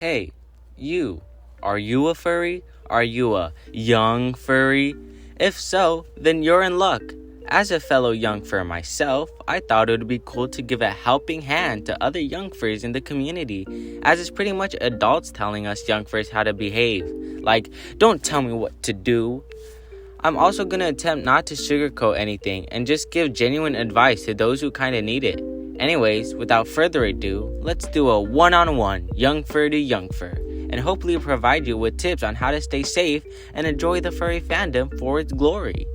Hey, you. Are you a furry? Are you a young furry? If so, then you're in luck. As a fellow youngfur myself, I thought it would be cool to give a helping hand to other youngfurs in the community, as it's pretty much adults telling us youngfurs how to behave. Like, don't tell me what to do. I'm also going to attempt not to sugarcoat anything and just give genuine advice to those who kind of need it. Anyways, without further ado, let's do a one-on-one youngfur to youngfur and hopefully provide you with tips on how to stay safe and enjoy the furry fandom for its glory.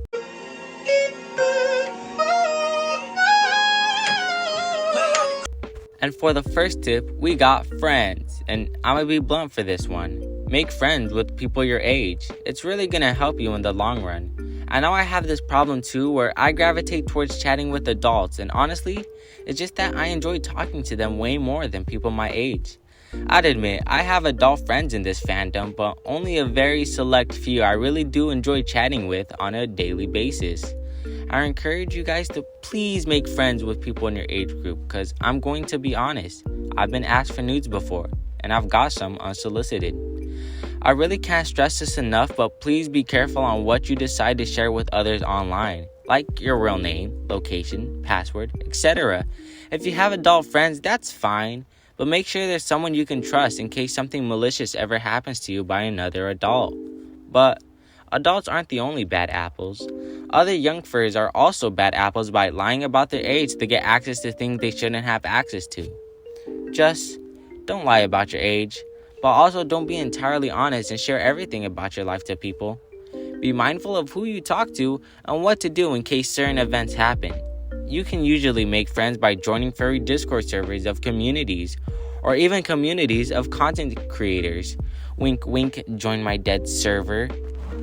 And for the first tip, we got friends, and I'm gonna be blunt for this one. Make friends with people your age. It's really gonna help you in the long run. I know I have this problem too where I gravitate towards chatting with adults, and honestly, it's just that I enjoy talking to them way more than people my age. I'd admit, I have adult friends in this fandom, but only a very select few I really do enjoy chatting with on a daily basis. I encourage you guys to please make friends with people in your age group, because I'm going to be honest, I've been asked for nudes before, and I've got some unsolicited. I really can't stress this enough, but please be careful on what you decide to share with others online, like your real name, location, password, etc. If you have adult friends, that's fine, but make sure there's someone you can trust in case something malicious ever happens to you by another adult. But adults aren't the only bad apples. Other youngfurs are also bad apples by lying about their age to get access to things they shouldn't have access to. Just don't lie about your age, but also don't be entirely honest and share everything about your life to people. Be mindful of who you talk to and what to do in case certain events happen. You can usually make friends by joining furry Discord servers of communities, or even communities of content creators. Wink wink, join my dead server.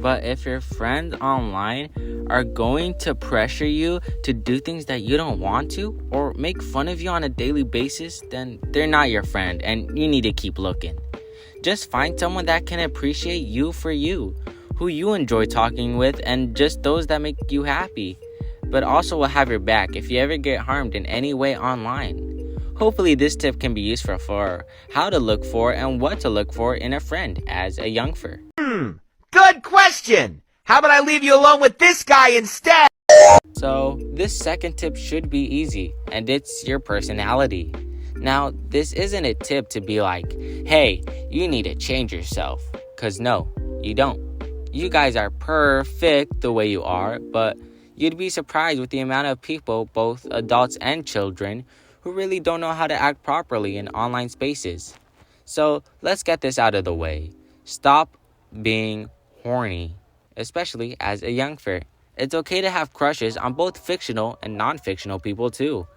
But if your friends online are going to pressure you to do things that you don't want to, or make fun of you on a daily basis, then they're not your friend and you need to keep looking. Just find someone that can appreciate you for you, who you enjoy talking with, and just those that make you happy, but also will have your back if you ever get harmed in any way online. Hopefully this tip can be useful for how to look for and what to look for in a friend as a youngfur. Good question! How about I leave you alone with this guy instead? So, this second tip should be easy, and it's your personality. Now, this isn't a tip to be like, hey, you need to change yourself. Cause no, you don't. You guys are perfect the way you are, but you'd be surprised with the amount of people, both adults and children, who really don't know how to act properly in online spaces. So, let's get this out of the way. Stop being horny, especially as a youngfur. It's okay to have crushes on both fictional and non-fictional people too.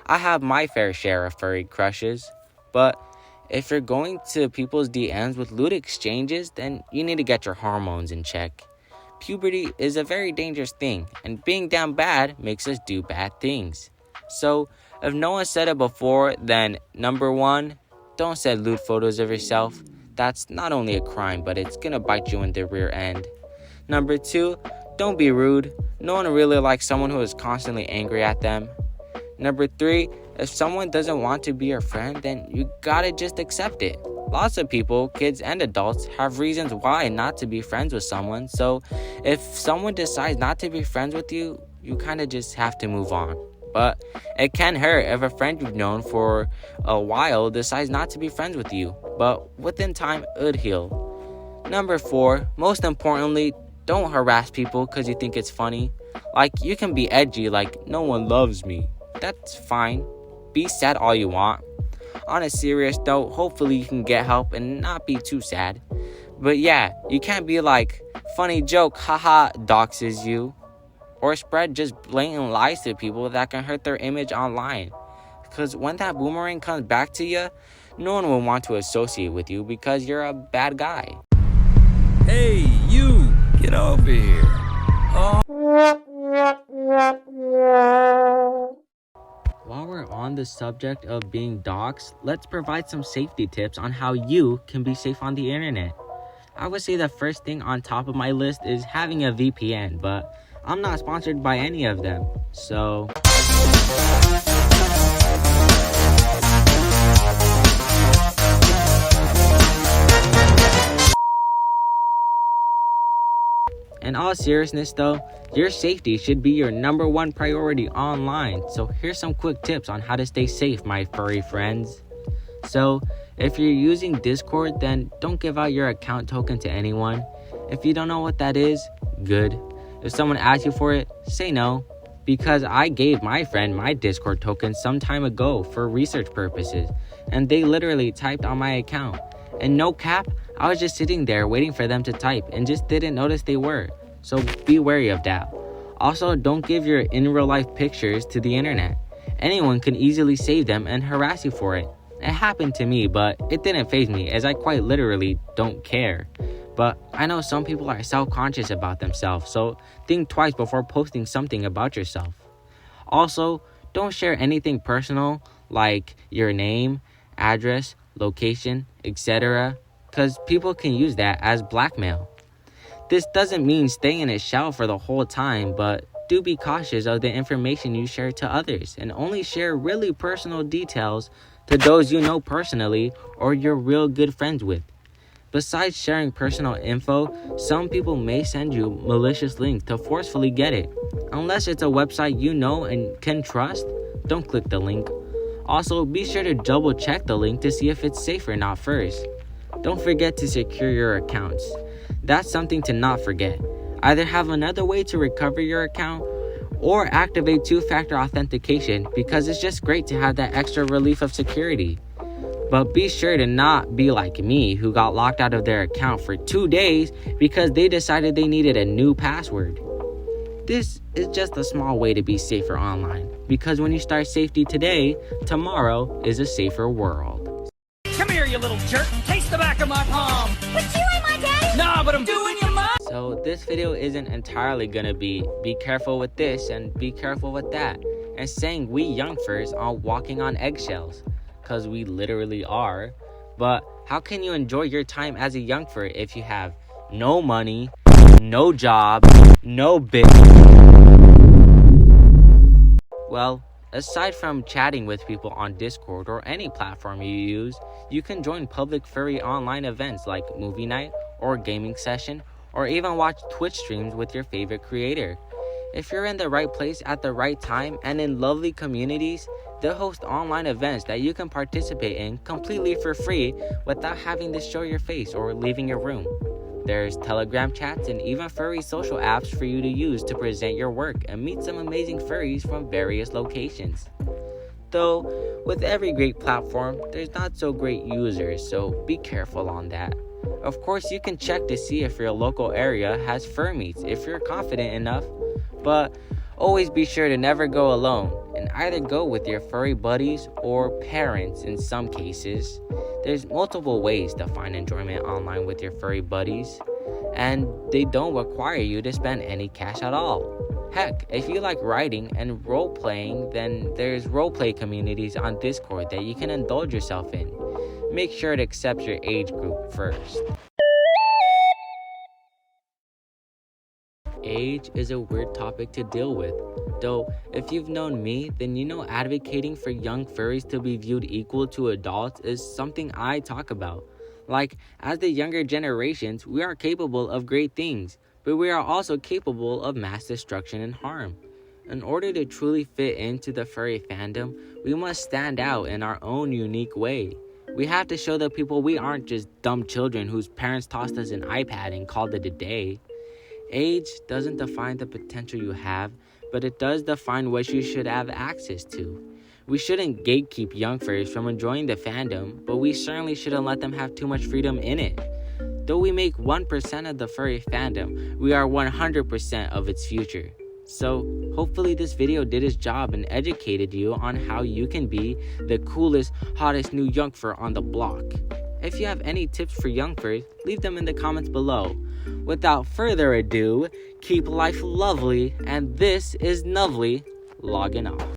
I have my fair share of furry crushes, but if you're going to people's DMs with lewd exchanges, then you need to get your hormones in check. Puberty is a very dangerous thing, and being down bad makes us do bad things. So, if no one said it before, then number 1, don't send lewd photos of yourself. That's not only a crime, but it's gonna bite you in the rear end. Number 2, don't be rude. No one really likes someone who is constantly angry at them. Number 3, if someone doesn't want to be your friend, then you gotta just accept it. Lots of people, kids and adults, have reasons why not to be friends with someone, so if someone decides not to be friends with you, you kinda just have to move on. But it can hurt if a friend you've known for a while decides not to be friends with you, but within time, it'd heal. Number 4, most importantly, don't harass people because you think it's funny. Like, you can be edgy, like, no one loves me. That's fine. Be sad all you want. On a serious note, hopefully you can get help and not be too sad. But yeah, you can't be like, funny joke, haha, doxes you. Or spread just blatant lies to people that can hurt their image online. Because when that boomerang comes back to you, no one will want to associate with you because you're a bad guy. Hey, you! Get over here. Oh. While we're on the subject of being doxxed, let's provide some safety tips on how you can be safe on the internet. I would say the first thing on top of my list is having a VPN, but I'm not sponsored by any of them, so... In all seriousness though, your safety should be your #1 priority online. So here's some quick tips on how to stay safe, my furry friends. So if you're using Discord, then don't give out your account token to anyone. If you don't know what that is, good. If someone asks you for it, say no. Because I gave my friend my Discord token some time ago for research purposes, and they literally typed on my account. And no cap, I was just sitting there waiting for them to type and just didn't notice they were. So be wary of that. Also, don't give your in real life pictures to the internet. Anyone can easily save them and harass you for it. It happened to me, but it didn't faze me as I quite literally don't care. But I know some people are self-conscious about themselves, so think twice before posting something about yourself. Also, don't share anything personal like your name, address, location, etc. because people can use that as blackmail. This doesn't mean stay in a shell for the whole time, but do be cautious of the information you share to others and only share really personal details to those you know personally or you're real good friends with. Besides sharing personal info, some people may send you malicious links to forcefully get it. Unless it's a website you know and can trust, don't click the link. Also, be sure to double check the link to see if it's safe or not first. Don't forget to secure your accounts. That's something to not forget. Either have another way to recover your account or activate 2-factor authentication because it's just great to have that extra relief of security. But be sure to not be like me who got locked out of their account for 2 days because they decided they needed a new password. This is just a small way to be safer online because when you start safety today, tomorrow is a safer world. Come here, you little jerk. Taste the back of my palm. But you ain't my daddy! Nah, but I'm doing your mom. So this video isn't entirely gonna be careful with this and be careful with that and saying we Youngfurs are walking on eggshells. Because we literally are. But how can you enjoy your time as a Youngfur if you have no money, no job, no business? Well, aside from chatting with people on Discord or any platform you use, you can join public furry online events like movie night or gaming session, or even watch Twitch streams with your favorite creator. If you're in the right place at the right time and in lovely communities, they'll host online events that you can participate in completely for free without having to show your face or leaving your room. There's Telegram chats and even furry social apps for you to use to present your work and meet some amazing furries from various locations. Though, with every great platform, there's not so great users, so be careful on that. Of course, you can check to see if your local area has fur meets if you're confident enough, but always be sure to never go alone and either go with your furry buddies or parents in some cases. There's multiple ways to find enjoyment online with your furry buddies, and they don't require you to spend any cash at all. Heck, if you like writing and role-playing, then there's roleplay communities on Discord that you can indulge yourself in. Make sure to accept your age group first. Age is a weird topic to deal with, though if you've known me, then you know advocating for young furries to be viewed equal to adults is something I talk about. Like, as the younger generations, we are capable of great things, but we are also capable of mass destruction and harm. In order to truly fit into the furry fandom, we must stand out in our own unique way. We have to show the people we aren't just dumb children whose parents tossed us an iPad and called it a day. Age doesn't define the potential you have, but it does define what you should have access to. We shouldn't gatekeep Youngfurs from enjoying the fandom, but we certainly shouldn't let them have too much freedom in it. Though we make 1% of the furry fandom, we are 100% of its future. So, hopefully this video did its job and educated you on how you can be the coolest, hottest new Youngfur on the block. If you have any tips for Youngfurs, leave them in the comments below. Without further ado, keep life lovely, and this is Novely logging off.